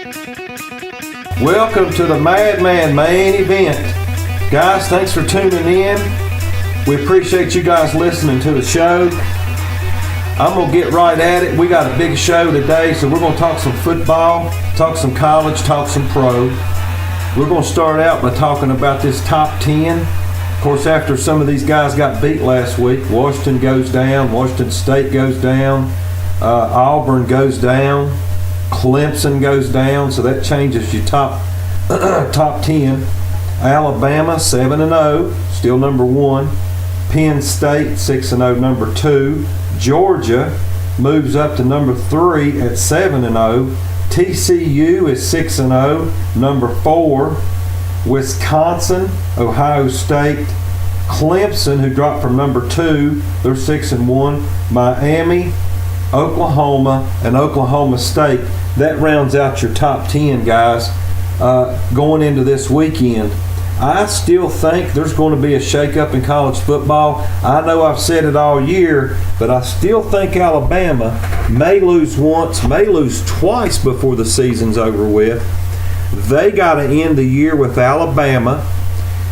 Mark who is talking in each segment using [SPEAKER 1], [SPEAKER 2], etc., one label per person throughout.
[SPEAKER 1] Welcome to the Madman main event. Guys, thanks for tuning in. We appreciate you guys listening to the show. I'm going to get right at it. We got a big show today, so we're going to talk some football, talk some college, talk some pro. We're going to start out by talking about this top 10. Of course, after some of these guys got beat last week, Washington goes down, Washington State goes down, Auburn goes down, Clemson goes down, so that changes your top 10. Alabama 7-0, still number 1. Penn State 6-0, number 2. Georgia moves up to number 3 at 7-0. TCU is 6-0, number 4. Wisconsin, Ohio State, Clemson, who dropped from number 2, they're 6-1. Miami, Oklahoma, and Oklahoma State. That rounds out your top 10, guys. Going into this weekend, I still think there's going to be a shakeup in college football. I know I've said it all year, but I still think Alabama may lose once, may lose twice before the season's over with. They got to end the year with Alabama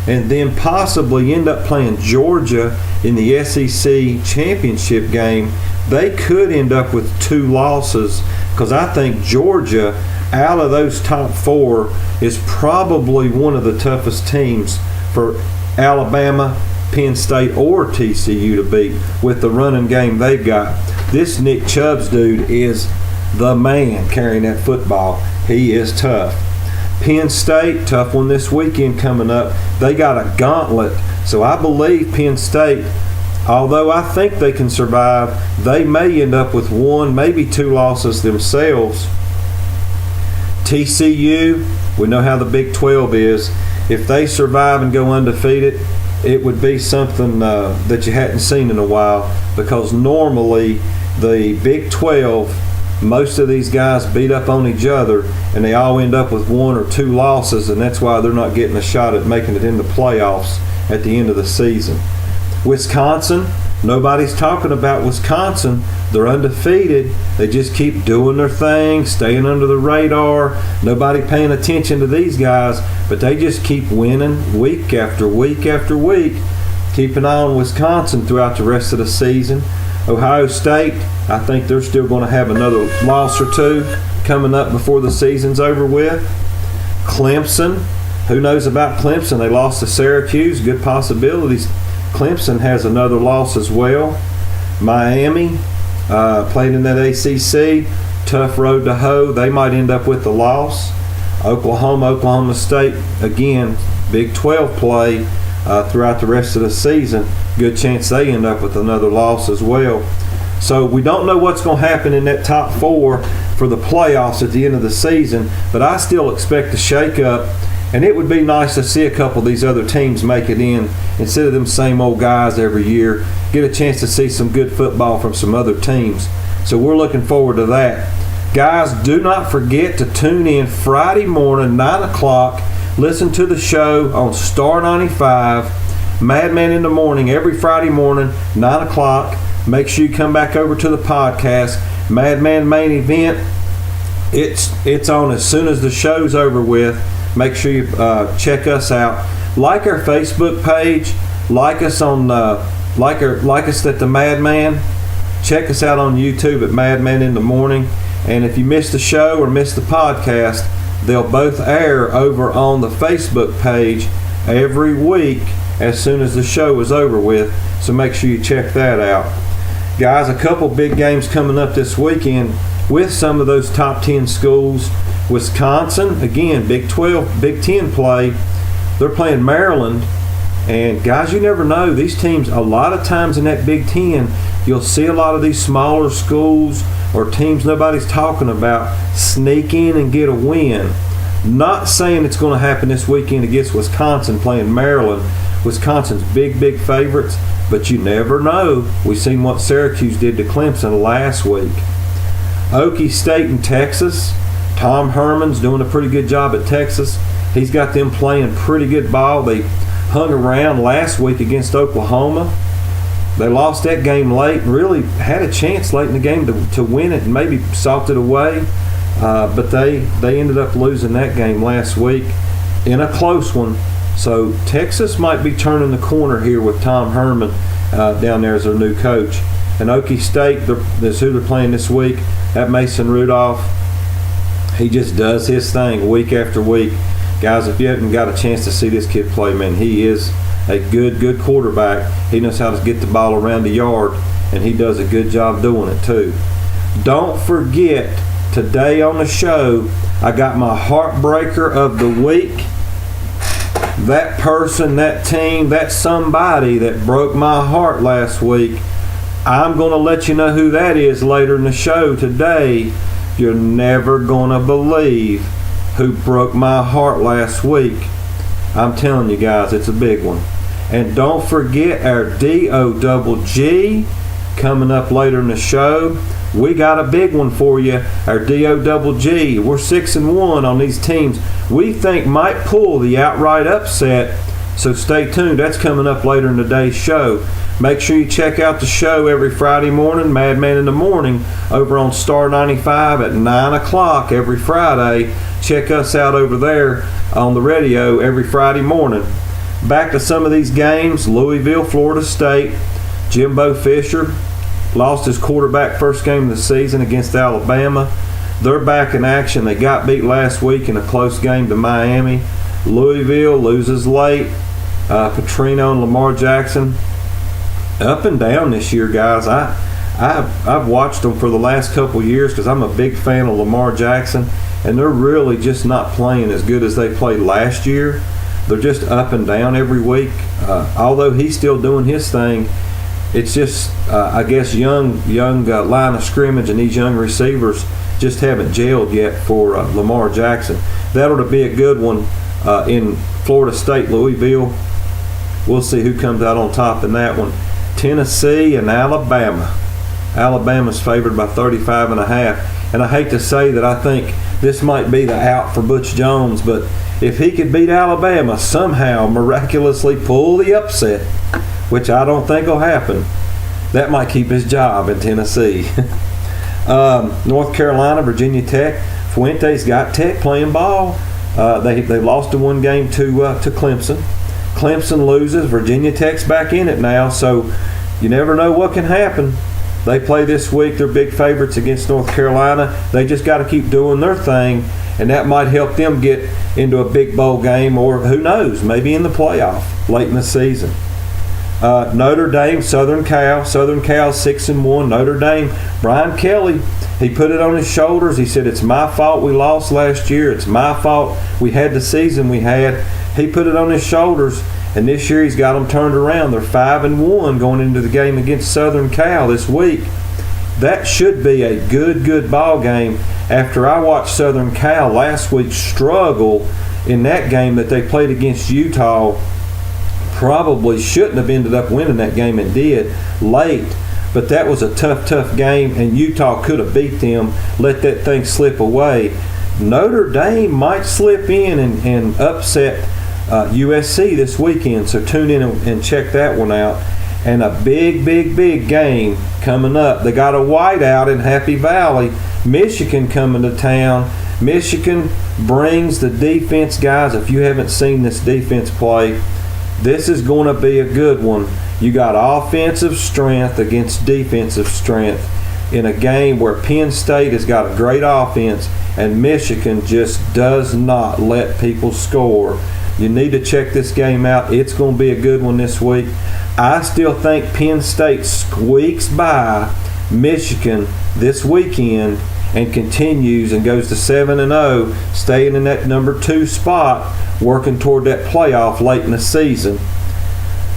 [SPEAKER 1] and then possibly end up playing Georgia in the SEC championship game. They could end up with 2 losses because I think Georgia, out of those top 4, is probably one of the toughest teams for Alabama, Penn State, or TCU to beat with the running game they've got. This Nick Chubb's dude is the man carrying that football. He is tough. Penn State, tough one this weekend coming up. They got a gauntlet, so I believe Penn State, although I think they can survive, they may end up with 1, maybe 2 losses themselves. TCU, we know how the Big 12 is. If they survive and go undefeated, it would be something that you hadn't seen in a while, because normally the Big 12, most of these guys beat up on each other and they all end up with 1 or 2 losses, and that's why they're not getting a shot at making it in the playoffs at the end of the season. Wisconsin, nobody's talking about Wisconsin. They're undefeated. They just keep doing their thing, staying under the radar. Nobody paying attention to these guys, but they just keep winning week after week after week. Keep an eye on Wisconsin throughout the rest of the season. Ohio State, I think they're still going to have another loss or 2 coming up before the season's over with. Clemson, who knows about Clemson? They lost to Syracuse. Good possibilities. Clemson has another loss as well. Miami, played in that ACC. Tough road to hoe. They might end up with the loss. Oklahoma State, again, Big 12 play throughout the rest of the season. Good chance they end up with another loss as well. So we don't know what's going to happen in that top 4 for the playoffs at the end of the season, but I still expect a shake-up, and it would be nice to see a couple of these other teams make it in instead of them same old guys every year. Get a chance to see some good football from some other teams. So we're looking forward to that. Guys, do not forget to tune in Friday morning, 9 o'clock. Listen to the show on Star 95, Madman in the Morning, every Friday morning, 9 o'clock. Make sure you come back over to the podcast, Madman Main Event. It's on as soon as the show's over with. Make sure you check us out. Like our Facebook page. Like us on like us at the Madman. Check us out on YouTube at Madman in the Morning. And if you missed the show or missed the podcast, they'll both air over on the Facebook page every week as soon as the show is over with. So make sure you check that out. Guys, a couple big games coming up this weekend with some of those top 10 schools. Wisconsin, again, Big 12, Big 10 play. They're playing Maryland. And guys, you never know. These teams, a lot of times in that Big 10, you'll see a lot of these smaller schools or teams nobody's talking about sneak in and get a win. Not saying it's going to happen this weekend against Wisconsin playing Maryland. Wisconsin's big favorites, but you never know. We've seen what Syracuse did to Clemson last week. Okie State in Texas. Tom Herman's doing a pretty good job at Texas. He's got them playing pretty good ball. They hung around last week against Oklahoma. They lost that game late and really had a chance late in the game to win it and maybe soft it away. but they ended up losing that game last week in a close one. So Texas might be turning the corner here with Tom Herman down there as their new coach. And Okie State, that's who they're playing this week. That Mason Rudolph, he just does his thing week after week. Guys, if you haven't got a chance to see this kid play, man, he is a good quarterback. He knows how to get the ball around the yard, and he does a good job doing it too. Don't forget, today on the show, I got my heartbreaker of the week. That person, that team, that somebody that broke my heart last week, I'm going to let you know who that is later in the show today. You're never going to believe who broke my heart last week. I'm telling you guys, it's a big one. And don't forget our DOGG coming up later in the show. We got a big one for you, our DOGG. We're 6-1 on these teams we think might pull the outright upset. So stay tuned. That's coming up later in today's show. Make sure you check out the show every Friday morning, Madman in the Morning, over on Star 95 at 9 o'clock every Friday. Check us out over there on the radio every Friday morning. Back to some of these games. Louisville, Florida State. Jimbo Fisher lost his quarterback first game of the season against Alabama. They're back in action. They got beat last week in a close game to Miami. Louisville loses late. Petrino and Lamar Jackson up and down this year, guys. I've watched them for the last couple years because I'm a big fan of Lamar Jackson, and they're really just not playing as good as they played last year. They're just up and down every week. Although he's still doing his thing, it's just I guess young line of scrimmage and these young receivers just haven't gelled yet for Lamar Jackson. That'll be a good one in Florida State, Louisville. We'll see who comes out on top in that one. Tennessee and Alabama. Alabama's favored by 35.5. And I hate to say that I think this might be the out for Butch Jones, but if he could beat Alabama, somehow miraculously pull the upset, which I don't think will happen, that might keep his job in Tennessee. North Carolina, Virginia Tech. Fuentes got Tech playing ball. They lost the one game to Clemson. Clemson loses. Virginia Tech's back in it now, so you never know what can happen. They play this week. They're big favorites against North Carolina. They just got to keep doing their thing, and that might help them get into a big bowl game, or who knows, maybe in the playoff late in the season. Notre Dame, Southern Cal. Southern Cal 6-1. Notre Dame, Brian Kelly, he put it on his shoulders. He said, it's my fault we lost last year. It's my fault we had the season we had. He put it on his shoulders, and this year he's got them turned around. They're 5-1 going into the game against Southern Cal this week. That should be a good ball game after I watched Southern Cal last week struggle in that game that they played against Utah. Probably shouldn't have ended up winning that game and did late, but that was a tough game, and Utah could have beat them, let that thing slip away. Notre Dame might slip in and upset USC this weekend, so tune in and check that one out. And a big game coming up. They got a whiteout in Happy Valley. Michigan coming to town. Michigan brings the defense, guys. If you haven't seen this defense play, this is going to be a good one. You got offensive strength against defensive strength in a game where Penn State has got a great offense and Michigan just does not let people score. You need to check this game out. It's going to be a good one this week. I still think Penn State squeaks by Michigan this weekend and continues and goes to 7-0, staying in that number 2 spot, working toward that playoff late in the season.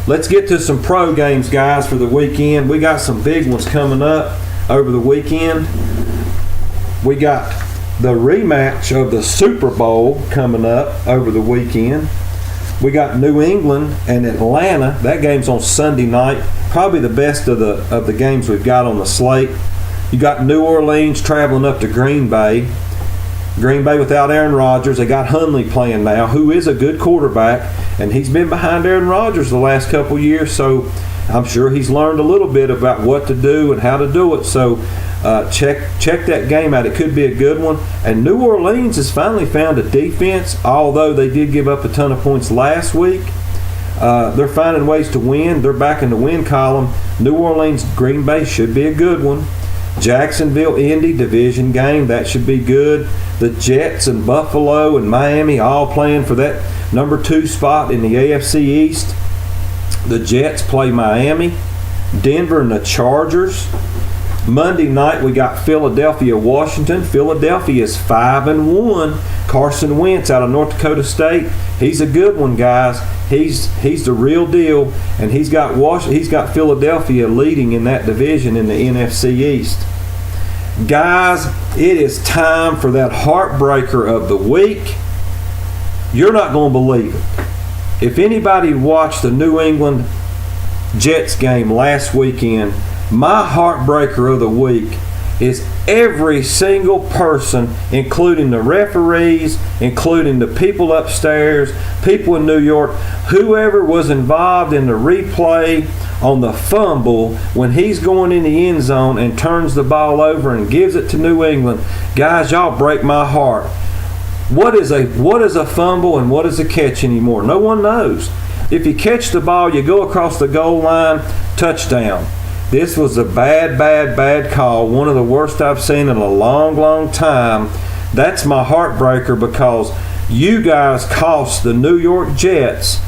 [SPEAKER 1] Let's get to some pro games, guys, for the weekend. We got some big ones coming up over the weekend. We got the rematch of the Super Bowl coming up over the weekend. We got New England and Atlanta. That game's on Sunday night. Probably the best of the games we've got on the slate. You got New Orleans traveling up to Green Bay. Green Bay without Aaron Rodgers. They got Hundley playing now, who is a good quarterback, and he's been behind Aaron Rodgers the last couple years, so I'm sure he's learned a little bit about what to do and how to do it. So Check that game out. It could be a good one. And New Orleans has finally found a defense, although they did give up a ton of points last week. They're finding ways to win. They're back in the win column. New Orleans, Green Bay should be a good one. Jacksonville, Indy, division game. That should be good. The Jets and Buffalo and Miami all playing for that number 2 spot in the AFC East. The Jets play Miami. Denver and the Chargers. Monday night we got Philadelphia, Washington. Philadelphia is 5-1. Carson Wentz out of North Dakota State. He's a good one, guys. He's the real deal, and he's got Philadelphia leading in that division in the NFC East. Guys, it is time for that heartbreaker of the week. You're not going to believe it. If anybody watched the New England Jets game last weekend, my heartbreaker of the week is every single person, including the referees, including the people upstairs, people in New York, whoever was involved in the replay on the fumble when he's going in the end zone and turns the ball over and gives it to New England. Guys, y'all break my heart. What is a fumble and what is a catch anymore? No one knows. If you catch the ball, you go across the goal line, touchdown. This was a bad call. One of the worst I've seen in a long time. That's my heartbreaker because you guys cost the New York Jets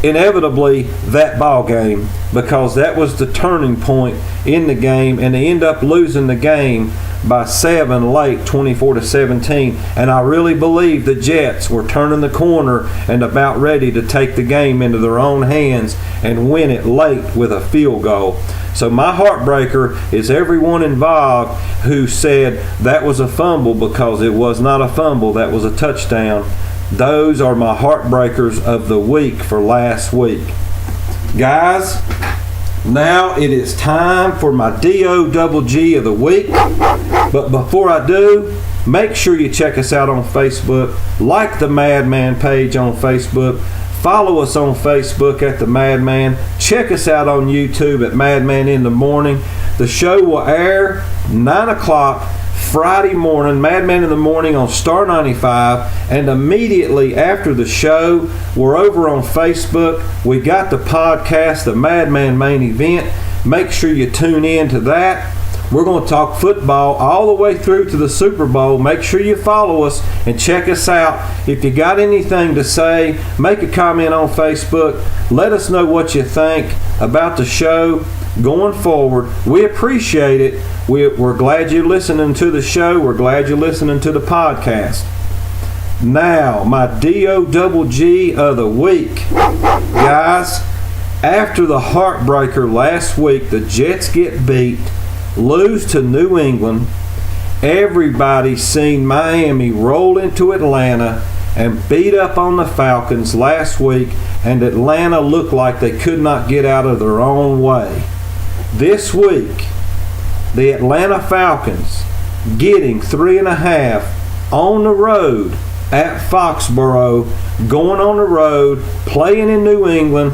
[SPEAKER 1] inevitably that ball game because that was the turning point in the game, and they end up losing the game by 7 late, 24-17. And I really believe the Jets were turning the corner and about ready to take the game into their own hands and win it late with a field goal. So my heartbreaker is everyone involved who said that was a fumble because it was not a fumble, that was a touchdown. Those are my heartbreakers of the week for last week. Guys, now it is time for my DOGG of the week. But before I do, make sure you check us out on Facebook. Like the Madman page on Facebook. Follow us on Facebook at The Madman. Check us out on YouTube at Madman in the Morning. The show will air 9 o'clock Friday morning, Madman in the Morning on Star 95. And immediately after the show, we're over on Facebook. We got the podcast, The Madman Main Event. Make sure you tune in to that. We're going to talk football all the way through to the Super Bowl. Make sure you follow us and check us out. If you got anything to say, make a comment on Facebook. Let us know what you think about the show going forward. We appreciate it. We're glad you're listening to the show. We're glad you're listening to the podcast. Now, my DOGG of the week. Guys, after the heartbreaker last week, the Jets get beat, lose to New England. Everybody seen Miami roll into Atlanta and beat up on the Falcons last week, and Atlanta looked like they could not get out of their own way. This week, the Atlanta Falcons getting 3.5 on the road at Foxborough, going on the road, playing in New England,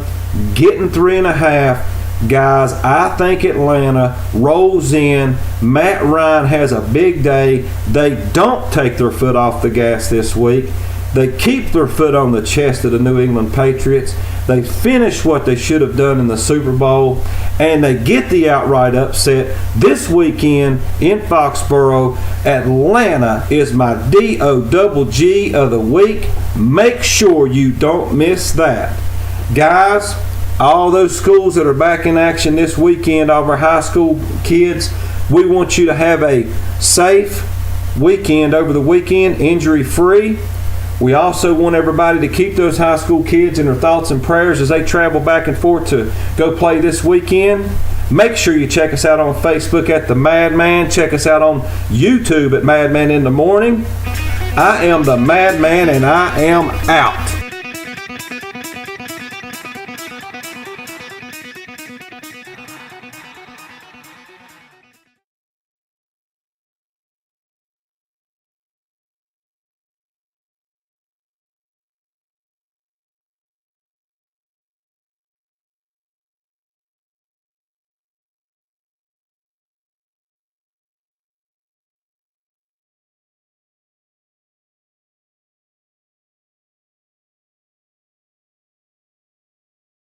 [SPEAKER 1] getting 3.5. Guys, I think Atlanta rolls in. Matt Ryan has a big day. They don't take their foot off the gas this week. They keep their foot on the chest of the New England Patriots. They finish what they should have done in the Super Bowl, and they get the outright upset this weekend in Foxborough. Atlanta is my DOGG of the week. Make sure you don't miss that. Guys, all those schools that are back in action this weekend, all of our high school kids, we want you to have a safe weekend over the weekend, injury-free. We also want everybody to keep those high school kids in their thoughts and prayers as they travel back and forth to go play this weekend. Make sure you check us out on Facebook at The Madman. Check us out on YouTube at Madman in the Morning. I am The Madman, and I am out.